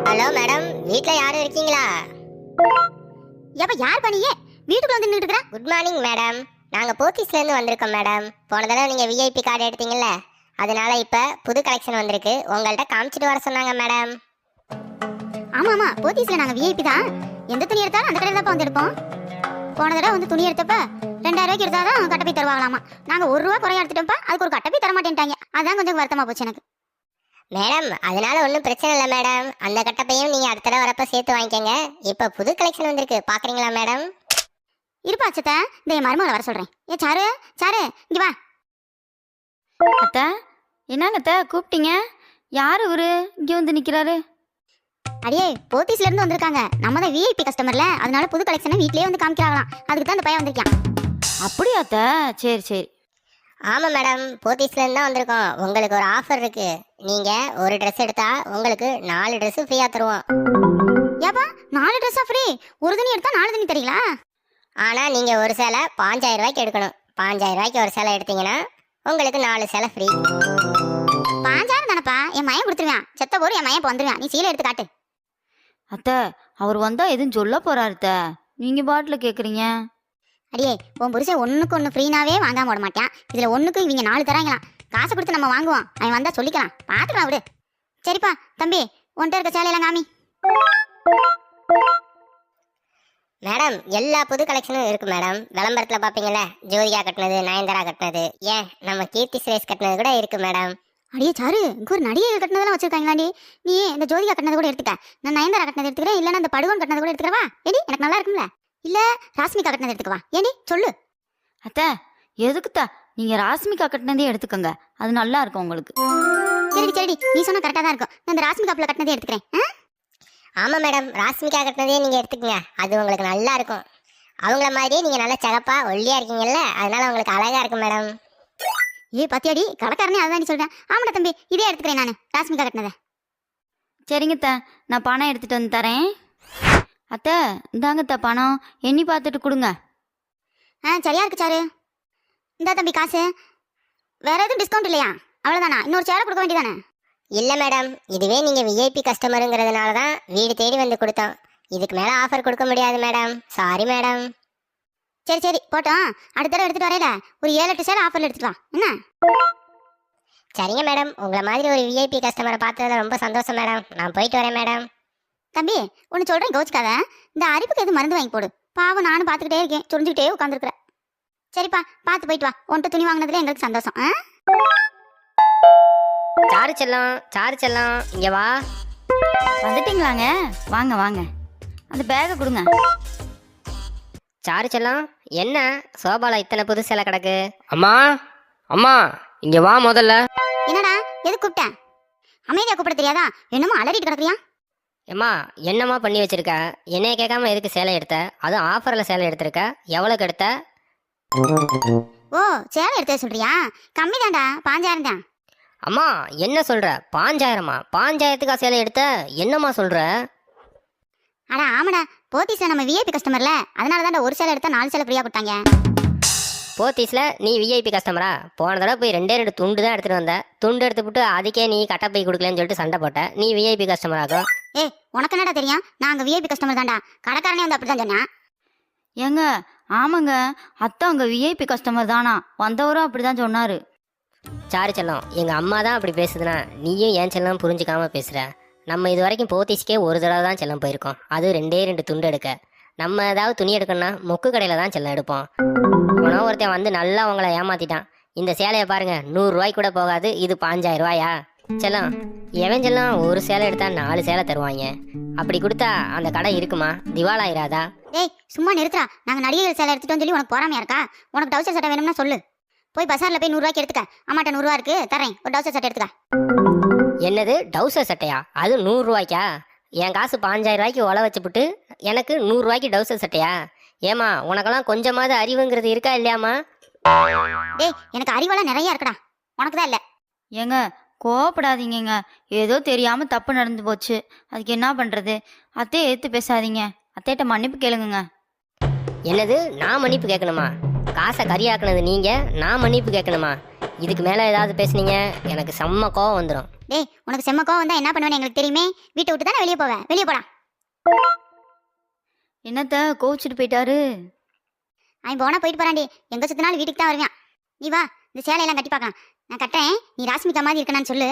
Hello madam, வீட்ல யாரும் இருக்கீங்களா? எப்ப யார் பண்ணியே வீட்டுக்குள்ள வந்து நின்னுட்டு இருக்கற? Good morning madam. நாங்க போத்தீஸ்ல இருந்து வந்திருக்கோம் மேடம். போன தடவை நீங்க விஐபி கார்டு எடுத்தீங்கல்ல, அதனால இப்ப புது கலெக்ஷன் வந்திருக்கு. உங்கள்ட்ட காமிச்சிட்டு வர சொன்னாங்க மேடம். ஆமா ஆமா, போத்தீஸ்ல நாங்க விஐபி தான். எந்த துணி எடுத்தாலும் அந்த கடையில தான் வந்து எடுப்போம். போன தடவை வந்து துணி எடுத்தப்ப 2000 ரூபாய்க்கு எடுத்தாதான் கட்டப்பை தருவாங்களாமா. நாங்க 1 ரூபா குறைய எடுத்துட்டோம்ப்பா, அதுக்கு ஒரு கட்டப்பை தர மாட்டேன்ட்டாங்க. அதான் கொஞ்சம் வருத்தமா போச்சு எனக்கு. மேடம், அதனால ஒன்றும் பிரச்சனை இல்லை மேடம். அந்த கட்டப்பையும் நீங்க அடுத்த தடவை வரப்ப சேர்த்து வாங்கிக்கோங்க. இப்ப புது கலெக்ஷன் வந்திருக்கு, பாக்குறீங்களா மேடம்? இருப்பா அச்சத்த, இந்த என் மருமகளை வர சொல்றேன். ஏ சாரு சாரு, இங்க வா. அத்தை, என்னங்க அத்தை கூப்பிட்டீங்க? யார் இவரு இங்கே வந்து நிற்கிறாரு? அடியே, போத்தீஸ்ல இருந்து வந்திருக்காங்க. நம்ம தான் விஐபி கஸ்டமர்ல, அதனால புது கலெக்ஷனை வீட்லயே வந்து காமிக்கிறாங்களாம். அதுக்கு தான் அந்த பையன் வந்திருக்கான். அப்படியா அத்தை? சரி சரி. ஆமா மேடம், போத்தீஸ்ல இருந்து தான் வந்திருக்கோம். உங்களுக்கு ஒரு ஆஃபர் இருக்கு. நீங்க ஒரு ட்ரெஸ் எடுத்தா உங்களுக்கு 4 ட்ரெஸ் ஃப்ரீயா தருவோம். ஏப்பா 4 ட்ரெஸ்ஸா ஃப்ரீ? ஒரு துணி எடுத்தா 4 துணி தரீங்களா? ஆனா நீங்க ஒரு சேலை 5000 ரூபாய்க்கு எடுக்கணும். 5000 ரூபாய்க்கு ஒரு சேலை எடுத்தீங்கன்னா உங்களுக்கு 4 சேலை ஃப்ரீ. 5000 தானப்பா, என் மயன் கொடுத்துருவான். செத்த போரு என் மயன் இப்போ வந்துருவான். நீ சீலை எடுத்து காட்டு. அத்தை, அவர் வந்தா எதுவும் சொல்ல போறாரு அத்தை. நீங்க பாட்டில் கேட்குறீங்க. அடியே, உன் புருஷன் ஒண்ணுக்கு ஒன்று ஃப்ரீனாவே வாங்காம விட மாட்டான். இதுல ஒண்ணுக்கு இவங்க 4 தராங்களாம். காசை கொடுத்து நம்ம வாங்குவோம். அவன் வந்தா சொல்லிக்கலாம், பாத்துக்கலாம் விடு. சரிப்பா தம்பி, உன்கிட்ட இருக்க சேலையெல்லாம் காமி. மேடம், எல்லா புது கலெக்ஷனும் இருக்கு மேடம். விளம்பரத்துல பாப்பீங்கல்ல, ஜோதிகா கட்டினது, நயன்தாரா கட்டினது, ஏன் நம்ம கீர்த்தி சுரேஷ் கட்டினது கூட இருக்கு மேடம். அடியே சாரு, இங்க ஒரு நடிகைகள் கட்டினதெல்லாம் வச்சிருக்காங்களாடி. நீ இந்த ஜோதிகா கட்டினது கூட எடுத்துக்க, நான் நயன்தாரா கட்டினது எடுத்துக்கிறேன். இல்லைன்னா அந்த படுகோன் கட்டினது கூட எடுத்துக்கிறவா? ஏடி, எனக்கு நல்லா இருக்கும்ல. இல்ல ராஸ்மிகா கட்டினது எடுத்துக்கவா? ஏடி சொல்லு. அத்தை, எதுக்குத்தா? நீங்க ராஸ்மிகா கட்டினதே எடுத்துக்கோங்க, அது நல்லா இருக்கும் உங்களுக்கு. சரிடி சரிடி, நீ சொன்னா கரெக்டா தான் இருக்கும். நான் இந்த ராஸ்மிகா பிள்ளை கட்டினதே எடுத்துக்கிறேன். ஆமா மேடம், ராஸ்மிகா கட்டினதே நீங்க எடுத்துக்கங்க, அது உங்களுக்கு நல்லா இருக்கும். அவங்கள மாதிரியே நீங்க நல்லா சிகப்பா ஒல்லியா இருக்கீங்கல்ல, அதனால உங்களுக்கு அழகா இருக்கும் மேடம். ஏ பத்தியாடி, கடைக்காரனே அதான் நீ சொல்றேன். ஆமாடா தம்பி, இதே எடுத்துக்கிறேன் நான், ராஸ்மிகா கட்டினதை. சரிங்க அத்தை, நான் பணம் எடுத்துட்டு வந்து தரேன். அத்தை, இந்தாங்க அத்தை பணம், எண்ணி பார்த்துட்டு கொடுங்க. சரியா இருக்கு சாரு. இந்தா தம்பி காசு. வேற எதுவும் டிஸ்கவுண்ட் இல்லையா? அவ்வளவுதானா? இன்னொரு சேலை கொடுக்க வேண்டியதானே? இல்ல மேடம், இதுவே நீங்க விஐபி கஸ்டமருங்கிறதுனால தான் வீடு தேடி வந்து கொடுத்தோம். இதுக்கு மேல ஆஃபர் கொடுக்க முடியாது மேடம். Sorry madam. சரி சரி போட்டோம். அடுத்த தடவை எடுத்துட்டு வரையில ஒரு 7-8 சேலை ஆஃபர்ல எடுத்துட்டு வா. என்ன? சரிங்க மேடம், உங்களை மாதிரி ஒரு விஐபி கஸ்டமரை பார்த்ததுல ரொம்ப சந்தோஷம் மேடம். நான் போயிட்டு வரேன் மேடம். தம்பி ஒன்று சொல்றேன், கோச்சுக்காத. இந்த அரிப்புக்கு எதுவும் மருந்து வாங்கி போடு. பாவம், நானும் பார்த்துக்கிட்டே இருக்கேன், சொரிஞ்சுக்கிட்டே உட்காந்துருக்குறேன். சரிப்பா, பார்த்து போயிட்டு வா. உன்கிட்ட துணி வாங்கினதுல எங்களுக்கு சந்தோஷம். சாரு செல்லம், சாரு செல்லம், இங்க வா. வந்துட்டீங்களாங்க? வாங்க வாங்க, அந்த பேக்கை கொடுங்க. சாரு செல்லம், என்ன சோபால இத்தனை புது சேலை கிடக்கு? அம்மா அம்மா, இங்க வா முதல்ல. என்னடா, எது கூப்பிட்டேன்? அமைதியா கூப்பிட தெரியாதா? என்னமோ அலறிட்டு கிடக்குறியா? ஏம்மா, என்னம்மா பண்ணி வச்சிருக்க? என்னைய கேட்காம எதுக்கு சேலை எடுத்த? அதுவும் ஆஃபர்ல சேலை எடுத்திருக்க. எவ்வளோக்கு எடுத்த? ஓ, சேலை எடுத்து சொல்றியா? கம்மி தான்டா, 5000 தான். அம்மா, என்ன சொல்ற? 5000மா? 5000த்துக்கா சேலை எடுத்த? என்னம்மா சொல்ற? அடா ஆமாடா, போத்தீஸ்ல நம்ம விஐபி கஸ்டமர்ல, அதனால தான்டா ஒரு சேலை எடுத்தா 4 சேலை ஃப்ரீயா கொடுத்தாங்க. போத்தீஸ்ல நீ விஐபி கஸ்டமரா? போன தடவை போய் 2 துண்டு தான் எடுத்துட்டு வந்த. துண்டு எடுத்துவிட்டு அதுக்கே நீ கட்டப்பை கொடுக்கலன்னு சொல்லிட்டு சண்டை போட்ட. நீ விஐபி கஸ்டமராகும். உனக்கு என்னடா தெரியும்? நாங்க விஐபி கஸ்டமர் தான்டா. கடைக்காரனே வந்து அப்படிதான் சொன்னா. ஏங்க, ஆமாங்க, அத்தை அங்கே விஐபி கஸ்டமர் தானா, வந்தவரும் அப்படிதான் சொன்னாரு. சாரு செல்லம், எங்க அம்மா தான் அப்படி பேசுதுன்னா நீயும் ஏன் செல்லம் புரிஞ்சுக்காம பேசுற? நம்ம இது வரைக்கும் போத்தீஸ்க்கே ஒரு தடவை தான் செல்லம் போயிருக்கோம், அது 2 துண்டு எடுக்க. நம்ம ஏதாவது துணி எடுக்கணும்னா மொக்கு கடையில தான் செல்லம் எடுப்போம். இவனோ ஒருத்தன் வந்து நல்லா உங்களை ஏமாத்திட்டான். இந்த சேலையை பாருங்க, 100 ரூபாய்க்கு கூட போகாது, இது 5000 ரூபாயா? செல்லம், எவன் செல்லம் ஒரு சேலை எடுத்தா 4 சேலை தருவாங்க. அப்படி கொடுத்தா அந்த கடை இருக்குமா? திவாலாயிராதா? ஏய் சும்மா நிறுத்துறா. நாங்க நடிகை சேலை எடுத்துட்டோம் சொல்லி உனக்கு போறாமையா இருக்கா? உனக்கு டவுசர் சட்டை வேணும்னா சொல்லு, போய் பசார்ல போய் 100 ரூபாய்க்கு எடுத்துக்க. அம்மாட்ட 100 ரூபா இருக்கு, தரேன், ஒரு டவுசர் சட்டை எடுத்துக்க. என்னது டவுசர் சட்டையா? அது 100 ரூபாய்க்கா? என் காசு 5000 ரூபாய்க்கு ஒலை வச்சுப்புட்டு எனக்கு 100 ரூபாய்க்கு டவுசர் சட்டையா? ஏமா, உனக்கெல்லாம் கொஞ்சமாவது அறிவுங்கிறது இருக்கா இல்லையாமா? டேய், எனக்கு அறிவெல்லாம் நிறைய இருக்குடா, உனக்கு தான் இல்ல. ஏங்க, கோவப்படாதீங்கங்க, ஏதோ தெரியாம தப்பு நடந்து போச்சு, அதுக்கு என்ன பண்றது? அத்தையை ஏத்து பேசாதீங்க, அத்தையிட்ட மன்னிப்பு கேளுங்க. என்னது, நான் மன்னிப்பு கேட்கணுமா? காசை கறியாக்குனது நீங்க, நான் மன்னிப்பு கேட்கணுமா? இதுக்கு மேலே ஏதாவது பேசுனீங்க எனக்கு செம்ம கோவம் வந்துடும். டேய் உனக்கு செம்ம கோவம் வந்தா என்ன பண்ணுவேன்னு எங்களுக்கு தெரியுமே. வீட்டை விட்டு தானே வெளியே போவேன். வெளியே போடா. என்னத்த கோவிச்சுட்டு போயிட்டாரு? அவன் போனா போயிட்டு போறான்டி. எங்க சுத்தினாலும் வீட்டுக்கு தான் வருவான். நீ வா, இந்த சேலையெல்லாம் கட்டி பார்க்கலாம். நான் கட்டுறேன், நீ ராஸ்மிகா மாதிரி இருக்கனான்னு சொல்லு.